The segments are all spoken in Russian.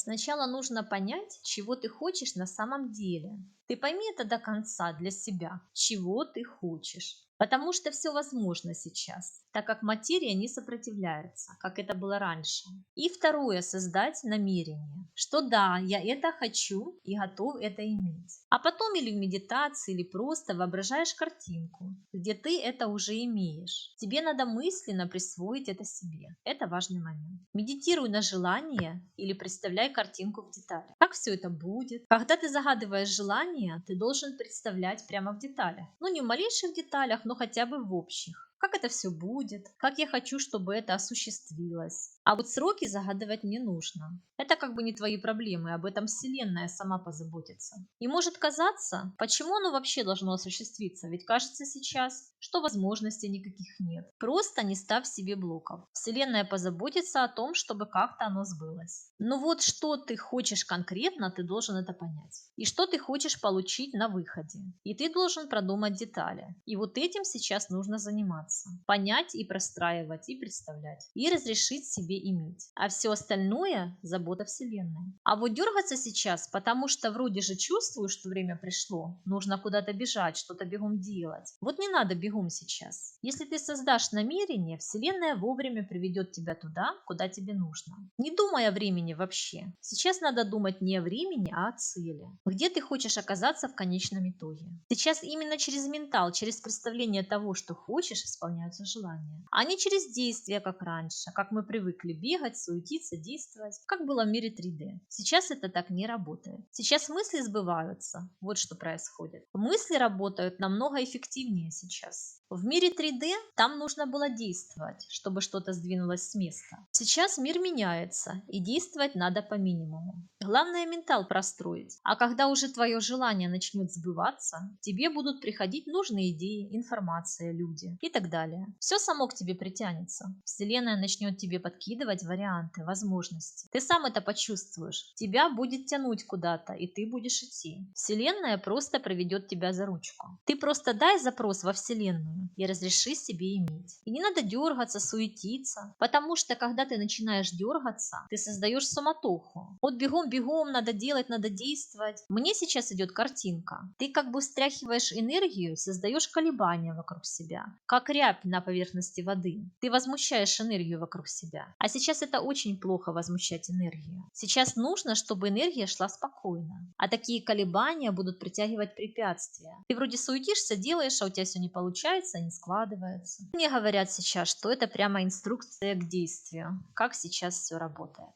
Сначала нужно понять, чего ты хочешь на самом деле. Ты пойми это до конца для себя, чего ты хочешь. Потому что все возможно сейчас, так как материя не сопротивляется, как это было раньше. И второе, создать намерение, что да, я это хочу и готов это иметь. А потом или в медитации, или просто воображаешь картинку, где ты это уже имеешь. Тебе надо мысленно присвоить это себе. Это важный момент. Медитируй на желание или представляй картинку в деталях. Как все это будет? Когда ты загадываешь желание, ты должен представлять прямо в деталях. Ну, не в малейших деталях, но хотя бы в общих. Как это все будет, как я хочу, чтобы это осуществилось. А вот сроки загадывать не нужно. Это как бы не твои проблемы, об этом Вселенная сама позаботится. И может казаться, почему оно вообще должно осуществиться, ведь кажется сейчас, что возможностей никаких нет. Просто не ставь себе блоков. Вселенная позаботится о том, чтобы как-то оно сбылось. Но вот что ты хочешь конкретно, ты должен это понять. И что ты хочешь получить на выходе. И ты должен продумать детали. И вот этим сейчас нужно заниматься. Понять и простраивать, и представлять. И разрешить себе иметь. А все остальное – забота Вселенной. А вот дергаться сейчас, потому что вроде же чувствую, что время пришло. Нужно куда-то бежать, что-то бегом делать. Вот не надо бегом сейчас. Если ты создашь намерение, Вселенная вовремя приведет тебя туда, куда тебе нужно. Не думай о времени вообще. Сейчас надо думать не о времени, а о цели. Где ты хочешь оказаться в конечном итоге. Сейчас именно через ментал, через представление того, что хочешь, исполняются желания. А не через действия, как раньше, как мы привыкли бегать, суетиться, действовать, как было в мире 3D. Сейчас это так не работает. Сейчас мысли сбываются. Вот что происходит. Мысли работают намного эффективнее сейчас. В мире 3D там нужно было действовать, чтобы что-то сдвинулось с места. Сейчас мир меняется, и действовать надо по минимуму. Главное ментал простроить. А когда уже твое желание начнет сбываться, тебе будут приходить нужные идеи, информация, люди и так далее. Все само к тебе притянется. Вселенная начнет тебе подкидывать варианты, возможности. Ты сам это почувствуешь. Тебя будет тянуть куда-то, и ты будешь идти. Вселенная просто проведет тебя за ручку. Ты просто дай запрос во Вселенную и разреши себе иметь. И не надо дергаться, суетиться, потому что когда ты начинаешь дергаться, ты создаешь суматоху. Вот бегом, надо делать, надо действовать. Мне сейчас идет картинка. Ты как бы встряхиваешь энергию, создаешь колебания вокруг себя, как рябь на поверхности воды. Ты возмущаешь энергию вокруг себя. А сейчас это очень плохо возмущать энергию. Сейчас нужно, чтобы энергия шла спокойно. А такие колебания будут притягивать препятствия. Ты вроде суетишься, делаешь, а у тебя все не получается, не складывается. Мне говорят сейчас, что это прямо инструкция к действию. Как сейчас все работает.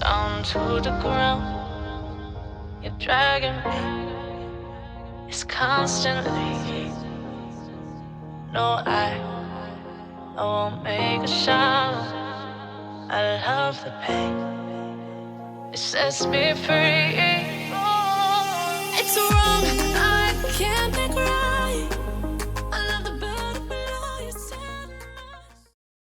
Down to the ground, you're dragging me. It's constantly. No, I won't make a sound. I love the pain. It sets me free.